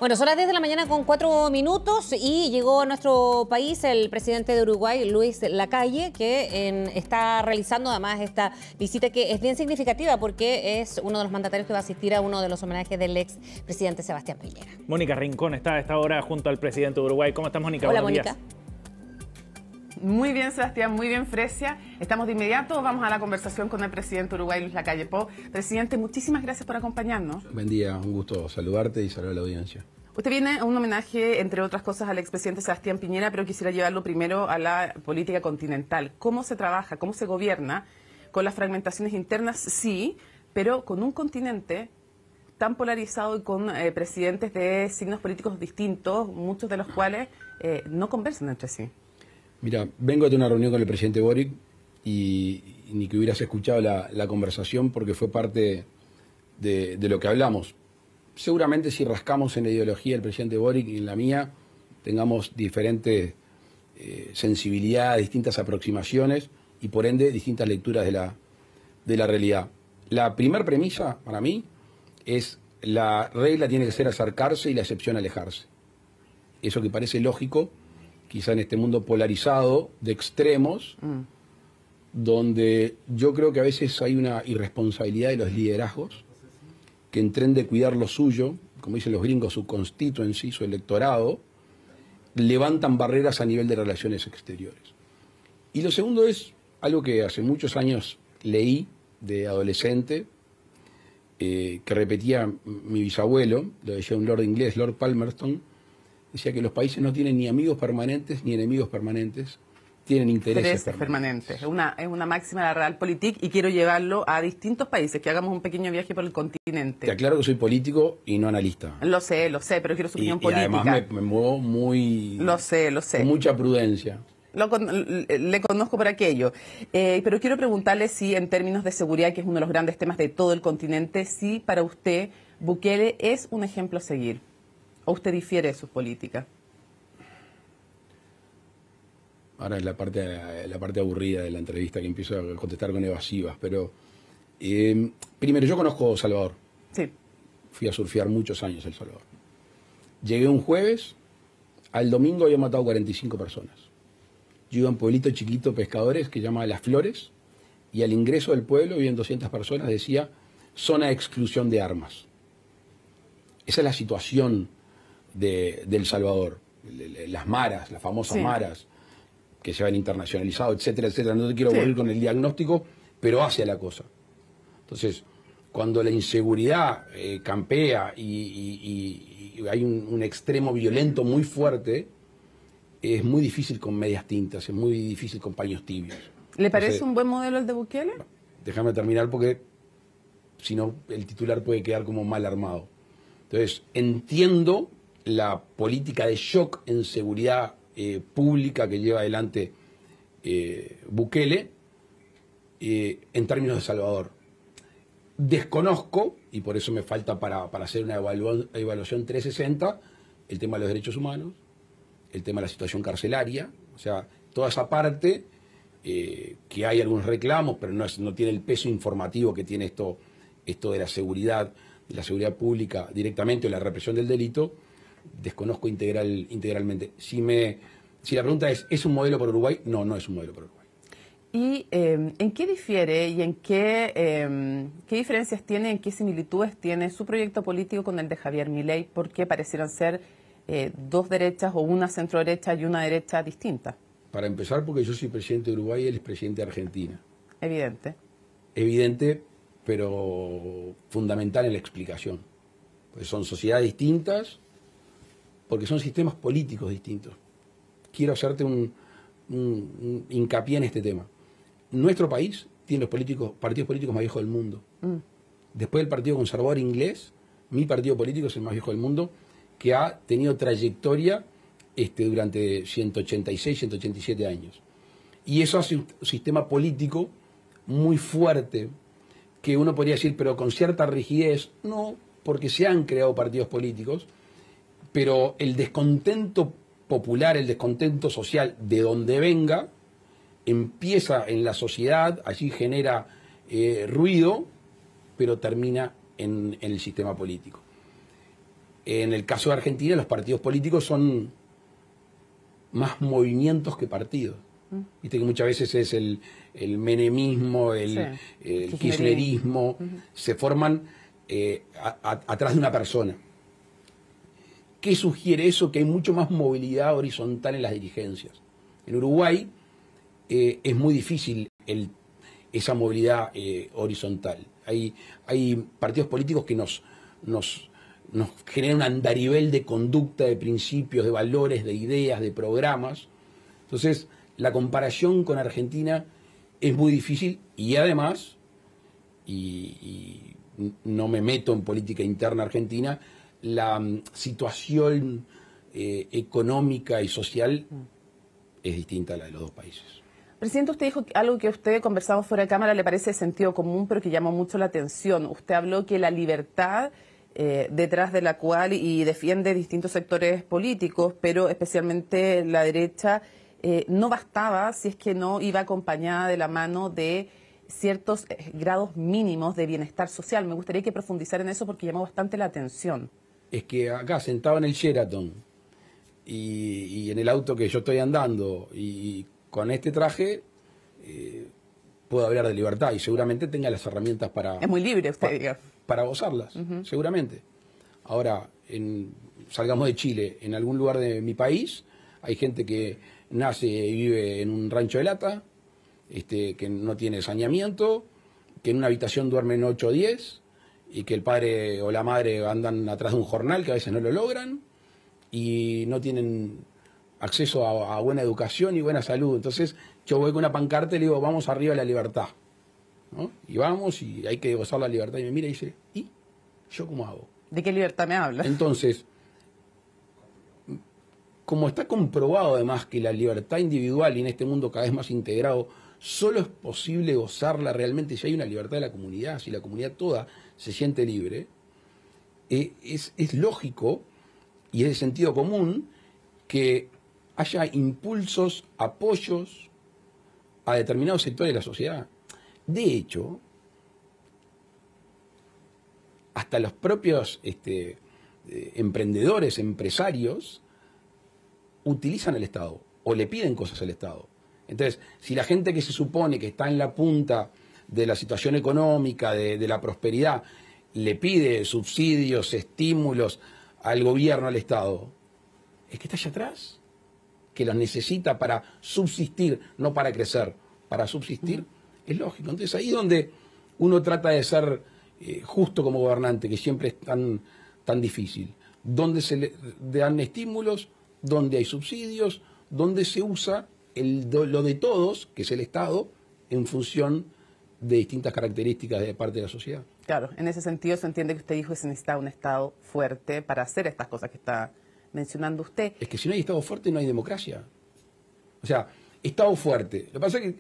Bueno, son las 10 de la mañana con 4 minutos y llegó a nuestro país el presidente de Uruguay, Luis Lacalle, que está realizando además esta visita que es bien significativa porque es uno de los mandatarios que va a asistir a uno de los homenajes del ex presidente Sebastián Piñera. Mónica Rincón está a esta hora junto al presidente de Uruguay. ¿Cómo estás, Mónica? Hola, Buenos Mónica. días. Muy bien, Sebastián, muy bien, Fresia. Estamos de inmediato, vamos a la conversación con el presidente de Uruguay, Luis Lacalle Pou. Presidente, muchísimas gracias por acompañarnos. Buen día, un gusto saludarte y saludar a la audiencia. Usted viene a un homenaje, entre otras cosas, al expresidente Sebastián Piñera, pero quisiera llevarlo primero a la política continental. ¿Cómo se trabaja, cómo se gobierna con las fragmentaciones internas? Sí, pero con un continente tan polarizado y con presidentes de signos políticos distintos, muchos de los cuales no conversan entre sí. Mira, vengo de una reunión con el presidente Boric y ni que hubieras escuchado la conversación porque fue parte de lo que hablamos. Seguramente si rascamos en la ideología del presidente Boric y en la mía, tengamos diferentes sensibilidades, distintas aproximaciones y por ende distintas lecturas de la realidad. La primera premisa para mí es la regla tiene que ser acercarse y la excepción alejarse. Eso que parece lógico, quizá en este mundo polarizado de extremos, donde yo creo que a veces hay una irresponsabilidad de los liderazgos que en tren de cuidar lo suyo, como dicen los gringos, su constituency, su electorado, levantan barreras a nivel de relaciones exteriores. Y lo segundo es algo que hace muchos años leí de adolescente, que repetía mi bisabuelo, lo decía un lord inglés, Lord Palmerston, decía que los países no tienen ni amigos permanentes ni enemigos permanentes, tienen intereses permanentes. Es una máxima de la Realpolitik y quiero llevarlo a distintos países, que hagamos un pequeño viaje por el continente. Te aclaro que soy político y no analista. Lo sé, pero quiero su opinión política. Y además me muevo muy... Lo sé. Con mucha prudencia. Le conozco por aquello. Pero quiero preguntarle si en términos de seguridad, que es uno de los grandes temas de todo el continente, si para usted Bukele es un ejemplo a seguir. ¿O usted difiere de sus políticas? Ahora es la parte aburrida de la entrevista que empiezo a contestar con evasivas, pero primero, yo conozco Salvador. Sí. Fui a surfear muchos años El Salvador. Llegué un jueves, al domingo había matado 45 personas. Yo iba a un pueblito chiquito, pescadores, que se llama Las Flores, y al ingreso del pueblo vivían 200 personas, decía zona de exclusión de armas. Esa es la situación de El Salvador. Las maras, las famosas maras, que se han internacionalizado, etcétera, etcétera. No te quiero aburrir con el diagnóstico, pero hacia la cosa. Entonces, cuando la inseguridad campea y hay un extremo violento muy fuerte, es muy difícil con medias tintas, es muy difícil con paños tibios. ¿Le parece un buen modelo el de Bukele? Déjame terminar porque si no el titular puede quedar como mal armado. Entonces, entiendo la política de shock en seguridad pública que lleva adelante Bukele en términos de Salvador. Desconozco, y por eso me falta para hacer una evaluación 360, el tema de los derechos humanos, el tema de la situación carcelaria, o sea, toda esa parte que hay algunos reclamos, pero no tiene el peso informativo que tiene esto de la seguridad pública directamente o la represión del delito. Desconozco integralmente. Si la pregunta ¿es un modelo para Uruguay? No, no es un modelo para Uruguay. ¿Y en qué difiere y en qué diferencias tiene, en qué similitudes tiene su proyecto político con el de Javier Milei? ¿Por qué parecieran ser dos derechas o una centro derecha y una derecha distinta? Para empezar, porque yo soy presidente de Uruguay y él es presidente de Argentina. Evidente. Evidente, pero fundamental en la explicación. Pues son sociedades distintas, porque son sistemas políticos distintos. Quiero hacerte un hincapié en este tema. Nuestro país tiene los partidos políticos más viejos del mundo. Después del Partido Conservador Inglés, mi partido político es el más viejo del mundo, que ha tenido trayectoria durante 186, 187 años. Y eso hace un sistema político muy fuerte, que uno podría decir, pero con cierta rigidez, no, porque se han creado partidos políticos, pero el descontento popular, el descontento social, de donde venga, empieza en la sociedad, allí genera ruido, pero termina en el sistema político. En el caso de Argentina, los partidos políticos son más movimientos que partidos. Viste que muchas veces es el menemismo, el kirchnerismo, se forman atrás de una persona. ¿Qué sugiere eso? Que hay mucho más movilidad horizontal en las dirigencias. En Uruguay es muy difícil esa movilidad horizontal. Hay partidos políticos que nos generan un andarivel de conducta, de principios, de valores, de ideas, de programas. Entonces, la comparación con Argentina es muy difícil y además, y no me meto en política interna argentina, la situación económica y social es distinta a la de los dos países. Presidente, usted dijo algo que usted conversamos fuera de cámara, le parece de sentido común, pero que llamó mucho la atención. Usted habló que la libertad detrás de la cual y defiende distintos sectores políticos, pero especialmente la derecha, no bastaba si es que no iba acompañada de la mano de ciertos grados mínimos de bienestar social. Me gustaría que profundizara en eso porque llamó bastante la atención. Es que acá sentado en el Sheraton y en el auto que yo estoy andando y con este traje puedo hablar de libertad y seguramente tenga las herramientas para... Es muy libre usted, diga. Para gozarlas, seguramente. Ahora, salgamos de Chile, en algún lugar de mi país hay gente que nace y vive en un rancho de lata, que no tiene saneamiento, que en una habitación duermen 8 o 10, y que el padre o la madre andan atrás de un jornal que a veces no lo logran, y no tienen acceso a buena educación y buena salud. Entonces yo voy con una pancarta y le digo, vamos arriba a la libertad, ¿no? Y vamos, y hay que gozar la libertad. Y me mira y dice, ¿y yo cómo hago? ¿De qué libertad me habla? Entonces, como está comprobado además que la libertad individual y en este mundo cada vez más integrado, solo es posible gozarla realmente si hay una libertad de la comunidad, si la comunidad toda se siente libre, es lógico y es de sentido común que haya impulsos, apoyos a determinados sectores de la sociedad. De hecho, hasta los propios emprendedores, empresarios, utilizan el Estado o le piden cosas al Estado. Entonces, si la gente que se supone que está en la punta de la situación económica, de la prosperidad, le pide subsidios, estímulos al gobierno, al Estado, es que está allá atrás, que los necesita para subsistir, no para crecer, para subsistir, es lógico. Entonces ahí es donde uno trata de ser justo como gobernante, que siempre es tan difícil, donde se le dan estímulos, donde hay subsidios, donde se usa lo de todos, que es el Estado, en función de distintas características de parte de la sociedad. Claro, en ese sentido se entiende que usted dijo que se necesita un Estado fuerte para hacer estas cosas que está mencionando usted. Es que si no hay Estado fuerte no hay democracia. O sea, Estado fuerte. Lo que pasa es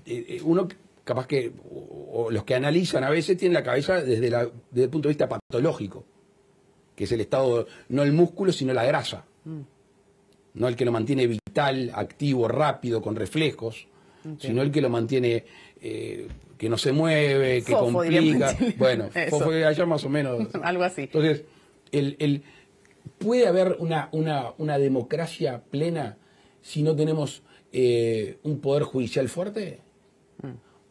que uno capaz que, o los que analizan a veces tienen la cabeza desde el punto de vista patológico, que es el Estado, no el músculo, sino la grasa. No el que lo mantiene vital, activo, rápido, con reflejos, sino el que lo mantiene, que no se mueve, que Fofo, complica. Bueno, eso. fofo allá más o menos. Algo así. Entonces, ¿puede haber una democracia plena si no tenemos un poder judicial fuerte?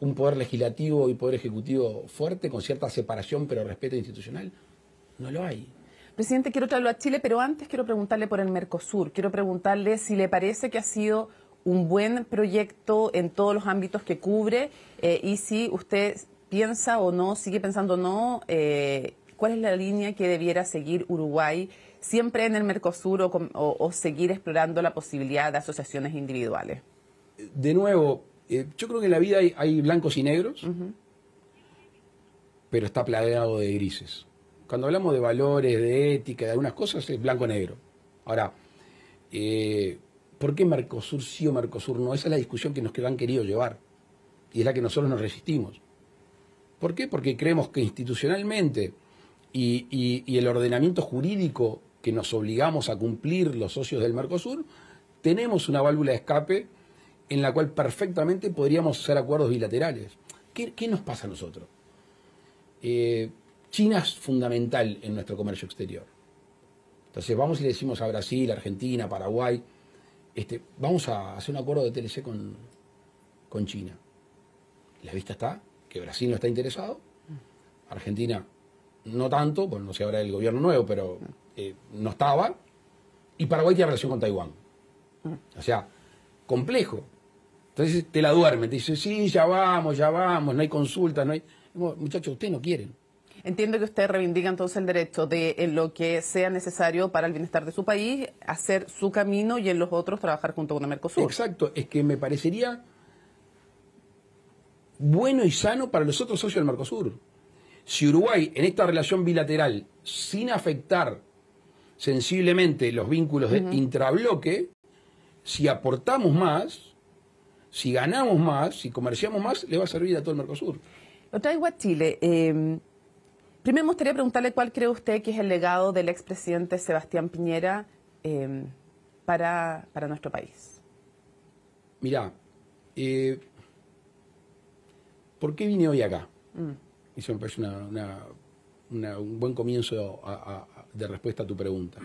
¿Un poder legislativo y poder ejecutivo fuerte, con cierta separación pero respeto institucional? No lo hay. Presidente, quiero traerlo a Chile, pero antes quiero preguntarle por el Mercosur. Quiero preguntarle si le parece que ha sido un buen proyecto en todos los ámbitos que cubre y si usted piensa o no, sigue pensando o no, cuál es la línea que debiera seguir Uruguay siempre en el Mercosur o seguir explorando la posibilidad de asociaciones individuales. De nuevo, yo creo que en la vida hay blancos y negros, pero está plagado de grises. Cuando hablamos de valores, de ética, de algunas cosas, es blanco-negro. Ahora, ¿por qué Mercosur sí o Mercosur no? Esa es la discusión que nos han querido llevar y es la que nosotros nos resistimos. ¿Por qué? Porque creemos que institucionalmente y el ordenamiento jurídico que nos obligamos a cumplir los socios del Mercosur, tenemos una válvula de escape en la cual perfectamente podríamos hacer acuerdos bilaterales. ¿Qué nos pasa a nosotros? China es fundamental en nuestro comercio exterior. Entonces vamos y le decimos a Brasil, Argentina, Paraguay, vamos a hacer un acuerdo de TLC con China. La vista está que Brasil no está interesado, Argentina no tanto, bueno, no sé ahora el gobierno nuevo, pero no estaba, y Paraguay tiene relación con Taiwán. O sea, complejo. Entonces te la duermen, te dicen, sí, ya vamos, no hay consultas, no hay... Muchachos, ustedes no quieren. Entiendo que usted reivindica entonces el derecho de, en lo que sea necesario para el bienestar de su país, hacer su camino y en los otros trabajar junto con el Mercosur. Exacto, es que me parecería bueno y sano para los otros socios del Mercosur. Si Uruguay, en esta relación bilateral, sin afectar sensiblemente los vínculos de intrabloque, si aportamos más, si ganamos más, si comerciamos más, le va a servir a todo el Mercosur. Lo traigo a Chile. Primero me gustaría preguntarle cuál cree usted que es el legado del expresidente Sebastián Piñera para nuestro país. Mirá, ¿por qué vine hoy acá? Eso me parece un buen comienzo de respuesta a tu pregunta.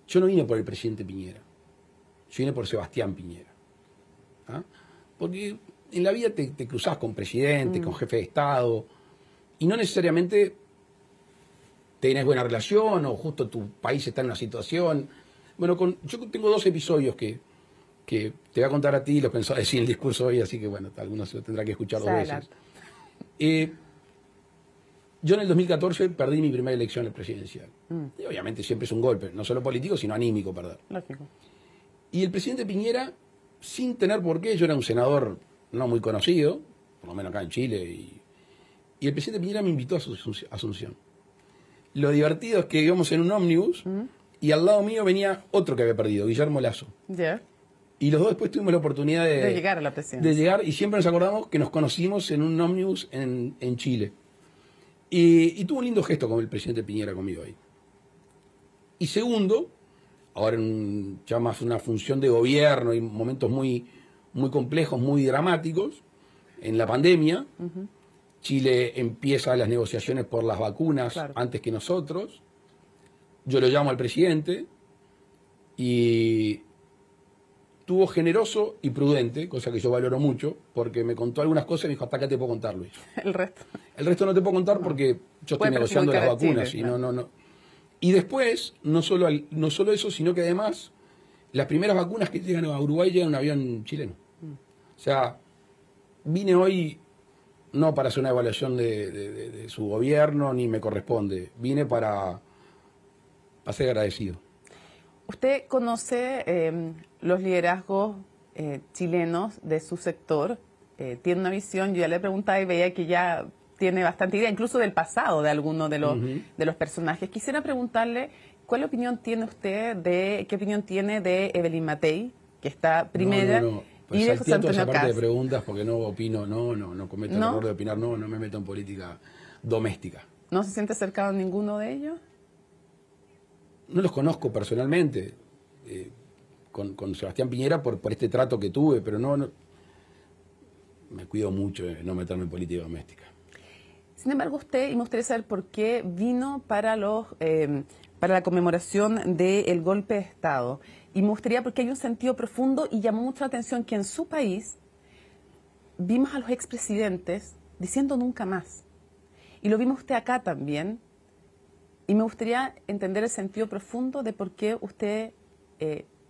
Yo no vine por el presidente Piñera, yo vine por Sebastián Piñera. ¿Ah? Porque en la vida te cruzás con presidente, con jefe de Estado, y no necesariamente tenés buena relación o justo tu país está en una situación. Bueno, yo tengo 2 episodios que te voy a contar a ti, los pensaba decir en el discurso hoy, así que bueno, algunos se lo tendrá que escuchar 2 veces. Yo en el 2014 perdí mi primera elección presidencial. Y obviamente siempre es un golpe, no solo político, sino anímico perder. Lógico. Y el presidente Piñera, sin tener por qué, yo era un senador no muy conocido, por lo menos acá en Chile, y el presidente Piñera me invitó a su asunción. Lo divertido es que íbamos en un ómnibus y al lado mío venía otro que había perdido, Guillermo Lasso. Y los dos después tuvimos la oportunidad de llegar a la presidencia. De llegar, y siempre nos acordamos que nos conocimos en un ómnibus en Chile. Y tuvo un lindo gesto con el presidente Piñera conmigo ahí. Y segundo, ahora ya más una función de gobierno y momentos muy, muy complejos, muy dramáticos, en la pandemia, Chile empieza las negociaciones por las vacunas antes que nosotros. Yo lo llamo al presidente y estuvo generoso y prudente, cosa que yo valoro mucho, porque me contó algunas cosas y me dijo, hasta acá te puedo contar, Luis. El resto. El resto no te puedo contar porque yo estoy negociando las vacunas. Chile, no. Y después, no solo eso, sino que además, las primeras vacunas que llegan a Uruguay llegan en un avión chileno. O sea, vine hoy no para hacer una evaluación de su gobierno, ni me corresponde. Vine para ser agradecido. ¿Usted conoce los liderazgos chilenos de su sector? Tiene una visión, yo ya le preguntaba y veía que ya tiene bastante idea, incluso del pasado de algunos de los personajes. Quisiera preguntarle, ¿qué opinión tiene de Evelyn Matei, que está primera, Pues y de José Antonio esa parte Kast? de preguntas porque no opino, no cometo el error de opinar, no me meto en política doméstica. ¿No se siente cercano a ninguno de ellos? No los conozco personalmente, con Sebastián Piñera por este trato que tuve, pero no me cuido mucho de no meterme en política doméstica. Sin embargo, usted, y me gustaría saber por qué vino para la conmemoración del golpe de Estado. Y me gustaría, porque hay un sentido profundo y llamó mucho la atención que en su país vimos a los expresidentes diciendo nunca más. Y lo vimos usted acá también. Y me gustaría entender el sentido profundo de por qué usted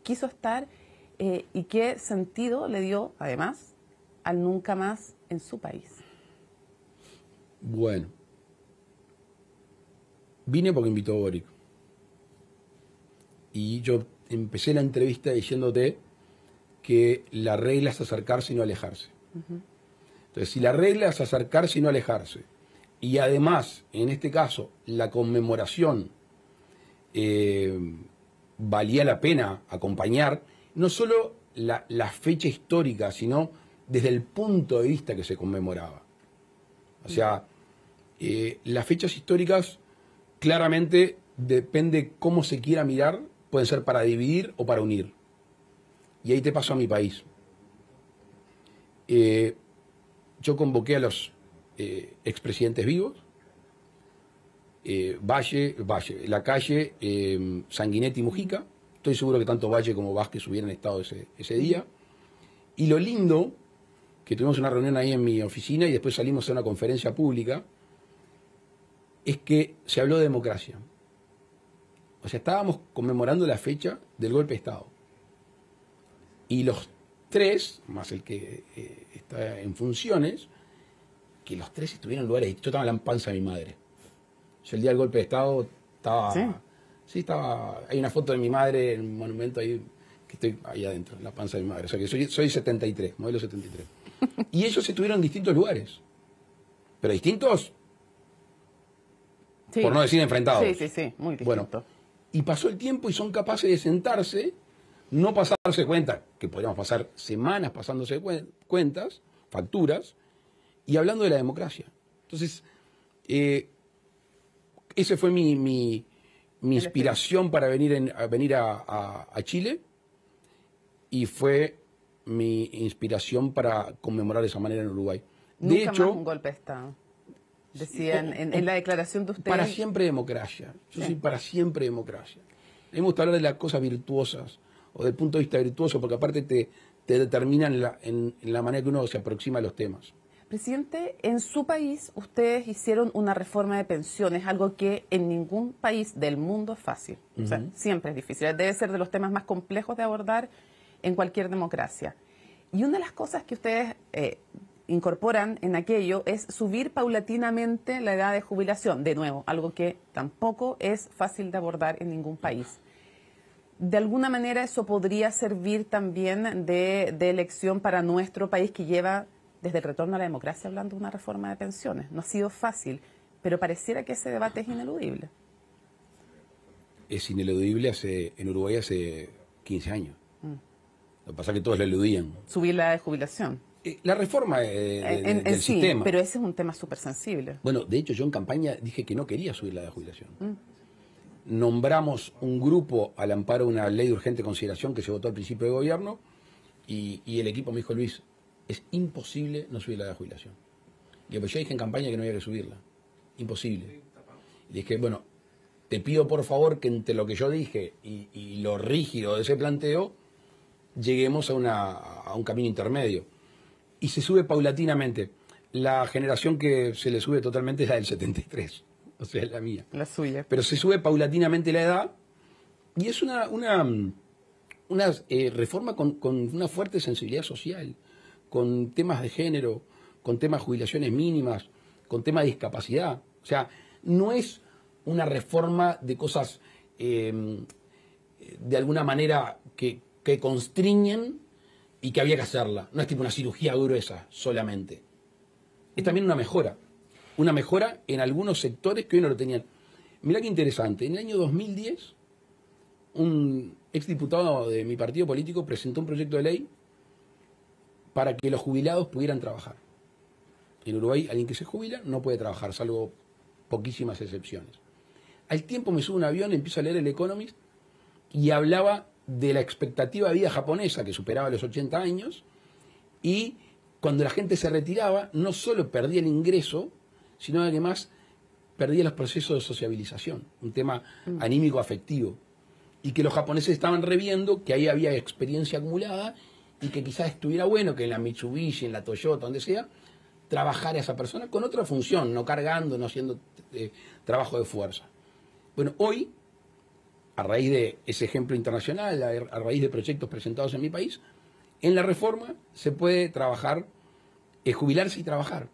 quiso estar y qué sentido le dio, además, al nunca más en su país. Bueno, vine porque invitó a Boric. Y yo empecé la entrevista diciéndote que la regla es acercarse y no alejarse. Entonces, si la regla es acercarse y no alejarse, y además, en este caso, la conmemoración valía la pena acompañar, no solo la fecha histórica, sino desde el punto de vista que se conmemoraba. O sea, las fechas históricas claramente depende cómo se quiera mirar, pueden ser para dividir o para unir. Y ahí te paso a mi país. Yo convoqué a los expresidentes vivos, Valle, Lacalle, Sanguinetti y Mujica. Estoy seguro que tanto Valle como Vázquez hubieran estado ese día. Y lo lindo, que tuvimos una reunión ahí en mi oficina y después salimos a una conferencia pública, es que se habló de democracia. O sea, estábamos conmemorando la fecha del golpe de Estado. Y los tres, más el que está en funciones, que los tres estuvieron en lugares. Yo estaba en la panza de mi madre. Yo el día del golpe de Estado estaba... ¿Sí? Sí, estaba... Hay una foto de mi madre en un monumento ahí, que estoy ahí adentro, en la panza de mi madre. O sea que soy 73, modelo 73. Y ellos estuvieron en distintos lugares. Pero distintos, Sí. por no decir enfrentados. Sí, muy distinto. Bueno, y pasó el tiempo y son capaces de sentarse, no pasarse cuenta, que podríamos pasar semanas pasándose cuentas, facturas, y hablando de la democracia. Entonces, ese fue mi inspiración para venir a Chile, y fue mi inspiración para conmemorar de esa manera en Uruguay. De Nunca hecho, más un golpe de Estado. Decían en la declaración de ustedes. para siempre democracia. Yo soy para siempre democracia. A mí me gusta hablar de las cosas virtuosas, o del punto de vista virtuoso, porque aparte te determinan en la manera que uno se aproxima a los temas. Presidente, en su país ustedes hicieron una reforma de pensiones, algo que en ningún país del mundo es fácil. O sea, siempre es difícil. Debe ser de los temas más complejos de abordar en cualquier democracia. Y una de las cosas que ustedes incorporan en aquello es subir paulatinamente la edad de jubilación. De nuevo, algo que tampoco es fácil de abordar en ningún país. De alguna manera eso podría servir también de lección para nuestro país, que lleva desde el retorno a la democracia hablando de una reforma de pensiones. No ha sido fácil, pero pareciera que ese debate es ineludible. Es ineludible en Uruguay hace 15 años. Lo que pasa es que todos lo eludían. Subir la edad de jubilación. La reforma del sí, sistema. pero ese es un tema súper sensible. Bueno, de hecho yo en campaña dije que no quería subir la edad de jubilación. Nombramos un grupo al amparo de una ley de urgente consideración que se votó al principio de gobierno, y el equipo me dijo: Luis, es imposible no subir la edad de jubilación. Y pues yo dije en campaña que no había que subirla. Imposible. Y dije, bueno, te pido por favor que entre lo que yo dije y lo rígido de ese planteo, lleguemos a un camino intermedio. Y se sube paulatinamente. La generación que se le sube totalmente es la del 73, o sea, es la mía. La suya. Pero se sube paulatinamente la edad, y es una reforma con una fuerte sensibilidad social, con temas de género, con temas de jubilaciones mínimas, con temas de discapacidad. O sea, no es una reforma de cosas de alguna manera que constriñen y que había que hacerla. No es tipo una cirugía gruesa solamente. Es también una mejora en algunos sectores que hoy no lo tenían. Mirá qué interesante, en el año 2010, un exdiputado de mi partido político presentó un proyecto de ley para que los jubilados pudieran trabajar. En Uruguay, alguien que se jubila no puede trabajar, salvo poquísimas excepciones. Al tiempo me subo a un avión, empiezo a leer el Economist, y hablaba de la expectativa de vida japonesa, que superaba los 80 años, y cuando la gente se retiraba, no solo perdía el ingreso, sino además perdía los procesos de sociabilización, un tema anímico afectivo, y que los japoneses estaban reviendo que ahí había experiencia acumulada, y que quizás estuviera bueno que en la Mitsubishi, en la Toyota, donde sea, trabajara esa persona con otra función, no cargando, no haciendo trabajo de fuerza. Bueno, hoy, a raíz de ese ejemplo internacional, a raíz de proyectos presentados en mi país, en la reforma se puede trabajar, jubilarse y trabajar.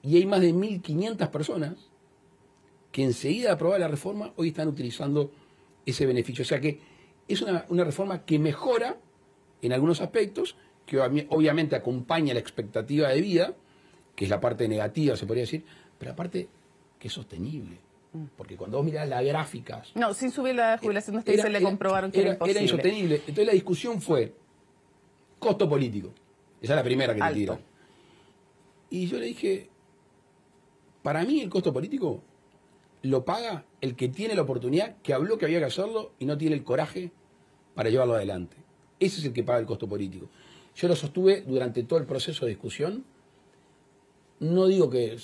Y hay más de 1.500 personas que enseguida de aprobar la reforma hoy están utilizando ese beneficio. O sea que es una reforma que mejora en algunos aspectos, que obviamente acompaña la expectativa de vida, que es la parte negativa, se podría decir, pero aparte que es sostenible. Porque cuando vos mirás las gráficas... No, sin subir la jubilación, ustedes se le comprobaron que era imposible. Era insostenible. Entonces la discusión fue costo político. Esa es la primera que te tiran. Y yo le dije, para mí el costo político lo paga el que tiene la oportunidad, que habló que había que hacerlo y no tiene el coraje para llevarlo adelante. Ese es el que paga el costo político. Yo lo sostuve durante todo el proceso de discusión. No digo que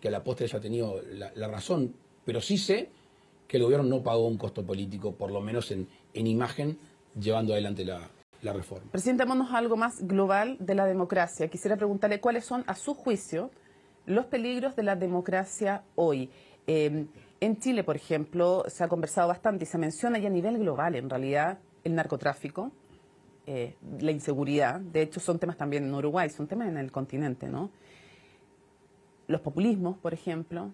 a la postre haya tenido la razón, Pero sí sé que el gobierno no pagó un costo político, por lo menos en imagen, llevando adelante la reforma. Presidente, vámonos a algo más global de la democracia. Quisiera preguntarle cuáles son, a su juicio, los peligros de la democracia hoy. En Chile, por ejemplo, se ha conversado bastante y se menciona ya a nivel global, en realidad, el narcotráfico, la inseguridad. De hecho, son temas también en Uruguay, son temas en el continente, ¿no? Los populismos, por ejemplo,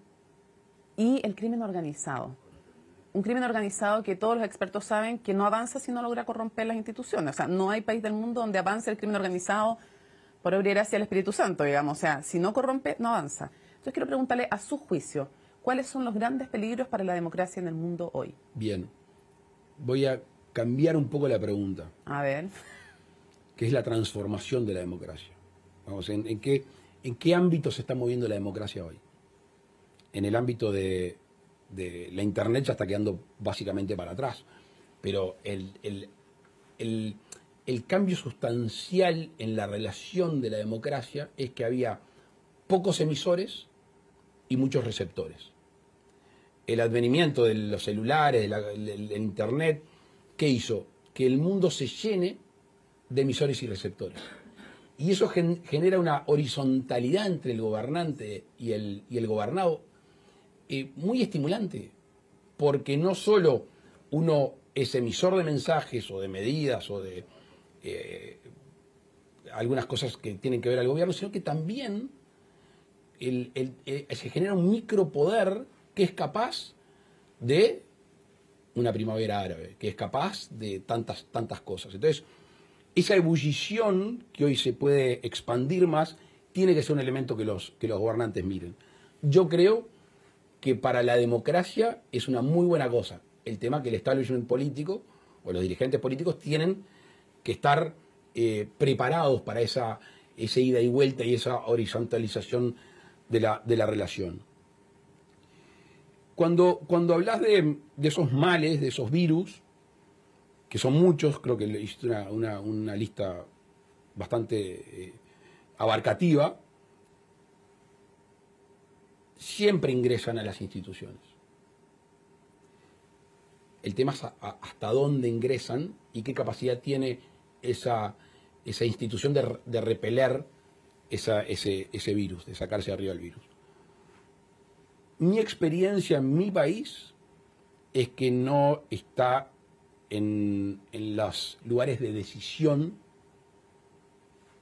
y el crimen organizado. Un crimen organizado que todos los expertos saben que no avanza si no logra corromper las instituciones. O sea, no hay país del mundo donde avance el crimen organizado por obra y gracia del Espíritu Santo, digamos. O sea, si no corrompe, no avanza. Entonces quiero preguntarle, a su juicio, ¿cuáles son los grandes peligros para la democracia en el mundo hoy? Bien. Voy a cambiar un poco la pregunta. A ver. Que es la transformación de la democracia. Vamos, ¿en qué ámbito se está moviendo la democracia hoy? En el ámbito de la Internet ya está quedando básicamente para atrás. Pero el cambio sustancial en la relación de la democracia es que había pocos emisores y muchos receptores. El advenimiento de los celulares, el Internet, ¿qué hizo? Que el mundo se llene de emisores y receptores. Y eso genera una horizontalidad entre el gobernante y el gobernado muy estimulante, porque no solo uno es emisor de mensajes o de medidas o de algunas cosas que tienen que ver al gobierno, sino que también se genera un micropoder que es capaz de una primavera árabe, que es capaz de tantas cosas. Entonces, esa ebullición que hoy se puede expandir más, tiene que ser un elemento que los gobernantes miren. Yo creo que para la democracia es una muy buena cosa el tema que el establishment político o los dirigentes políticos tienen que estar preparados para esa ida y vuelta y esa horizontalización de la relación. Cuando hablas de esos males, de esos virus, que son muchos, creo que le hiciste una lista bastante abarcativa, siempre ingresan a las instituciones. El tema es hasta dónde ingresan y qué capacidad tiene esa institución de repeler ese virus, de sacarse arriba el virus. Mi experiencia en mi país es que no está en los lugares de decisión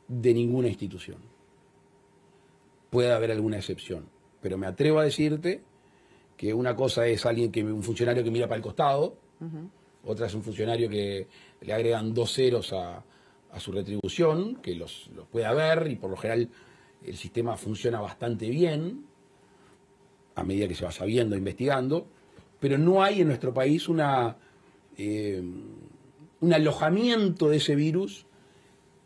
de ninguna institución. Puede haber alguna excepción, pero me atrevo a decirte que una cosa es un funcionario que mira para el costado, otra es un funcionario que le agregan 2 ceros a su retribución, que los puede ver y por lo general el sistema funciona bastante bien a medida que se va sabiendo, investigando, pero no hay en nuestro país un alojamiento de ese virus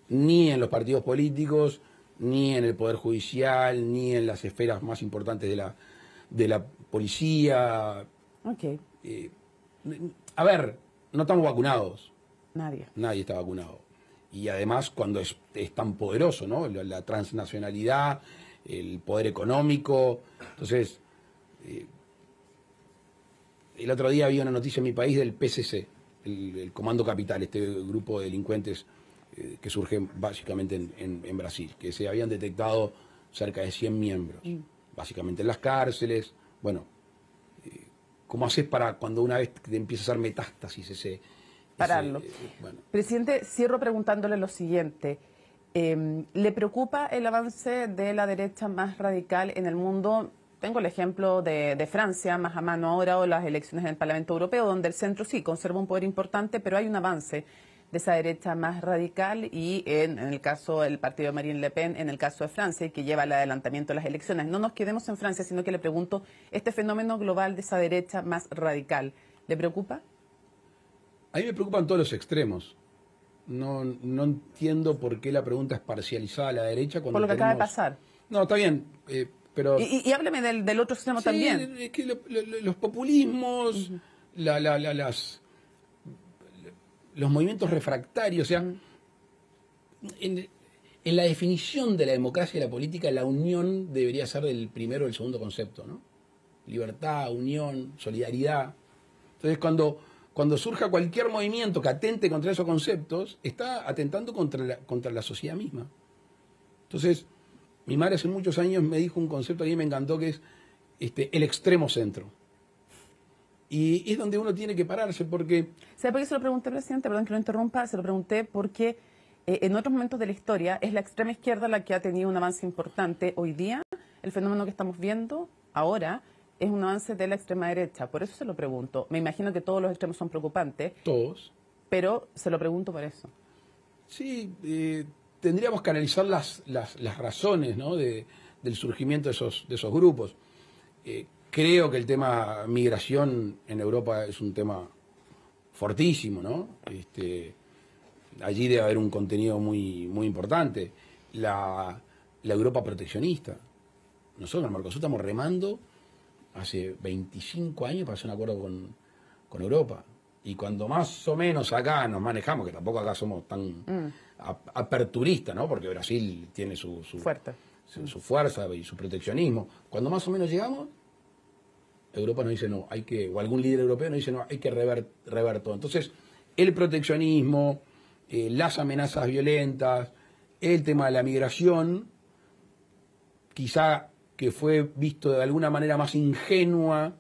ni en los partidos políticos, ni en el Poder Judicial, ni en las esferas más importantes de la policía. Okay. A ver, no estamos vacunados. Nadie está vacunado. Y además cuando es tan poderoso, ¿no? La transnacionalidad, el poder económico. Entonces, el otro día había una noticia en mi país del PCC, el Comando Capital, este grupo de delincuentes que surge básicamente en Brasil, que se habían detectado cerca de 100 miembros, básicamente en las cárceles. Bueno, ¿cómo haces para cuando una vez te empieza a hacer metástasis pararlo? Bueno. Presidente, cierro preguntándole lo siguiente. ¿Le preocupa el avance de la derecha más radical en el mundo? Tengo el ejemplo de Francia, más a mano ahora, o las elecciones en el Parlamento Europeo, donde el centro sí conserva un poder importante, pero hay un avance de esa derecha más radical y en el caso del partido de Marine Le Pen, en el caso de Francia, que lleva el adelantamiento de las elecciones. No nos quedemos en Francia, sino que le pregunto, este fenómeno global de esa derecha más radical, ¿le preocupa? A mí me preocupan todos los extremos. No entiendo por qué la pregunta es parcializada a la derecha. Por lo que acaba de pasar. No, está bien, pero... Y hábleme del otro extremo sí, también. Es que los populismos, los movimientos refractarios, o sea, en la definición de la democracia y la política, la unión debería ser del primero o el segundo concepto, ¿no? libertad, unión, solidaridad. Entonces, cuando surja cualquier movimiento que atente contra esos conceptos, está atentando contra la sociedad misma. Entonces, mi madre hace muchos años me dijo un concepto que a mí me encantó, que es el extremo centro. Y es donde uno tiene que pararse, porque... ¿Sabe por qué se lo pregunté, presidente? Perdón que lo interrumpa. Se lo pregunté porque en otros momentos de la historia es la extrema izquierda la que ha tenido un avance importante. Hoy día, el fenómeno que estamos viendo ahora es un avance de la extrema derecha. Por eso se lo pregunto. Me imagino que todos los extremos son preocupantes. Todos. Pero se lo pregunto por eso. Sí, tendríamos que analizar las razones, ¿no?, del surgimiento de esos grupos. Creo que el tema migración en Europa es un tema fortísimo, ¿no? Allí debe haber un contenido muy, muy importante. La Europa proteccionista. Nosotros en el Mercosur estamos remando hace 25 años para hacer un acuerdo con Europa. Y cuando más o menos acá nos manejamos, que tampoco acá somos tan aperturistas, ¿no? Porque Brasil tiene su fuerza y su proteccionismo. Cuando más o menos llegamos, Europa nos dice no, o algún líder europeo nos dice no, hay que rever todo. Entonces, el proteccionismo, las amenazas violentas, el tema de la migración, quizá que fue visto de alguna manera más ingenua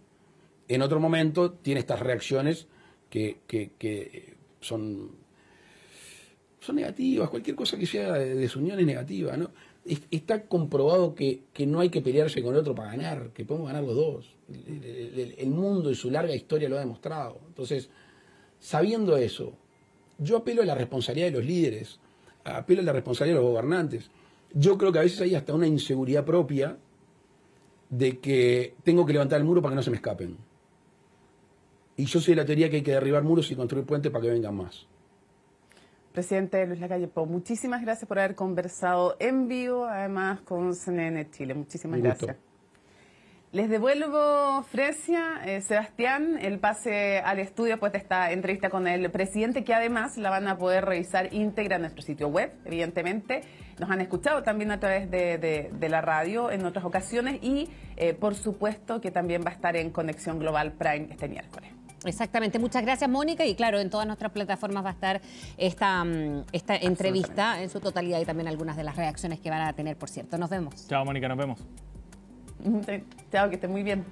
en otro momento, tiene estas reacciones que son negativas. Cualquier cosa que sea de desunión es negativa, ¿no? Está comprobado que no hay que pelearse con el otro para ganar, que podemos ganar los dos. El mundo y su larga historia lo ha demostrado. Entonces, sabiendo eso, yo apelo a la responsabilidad de los líderes, apelo a la responsabilidad de los gobernantes. Yo creo que a veces hay hasta una inseguridad propia de que tengo que levantar el muro para que no se me escapen. Y yo soy de la teoría que hay que derribar muros y construir puentes para que vengan más. Presidente Luis Lacalle Pou, muchísimas gracias por haber conversado en vivo, además con CNN Chile. Muchísimas gracias. Les devuelvo, Fresia, Sebastián, el pase al estudio pues de esta entrevista con el presidente, que además la van a poder revisar íntegra en nuestro sitio web, evidentemente. Nos han escuchado también a través de la radio en otras ocasiones y, por supuesto, que también va a estar en Conexión Global Prime este miércoles. Exactamente, muchas gracias, Mónica, y claro, en todas nuestras plataformas va a estar esta entrevista en su totalidad y también algunas de las reacciones que van a tener, por cierto. Nos vemos. Chao, Mónica, nos vemos. Chao, que esté muy bien.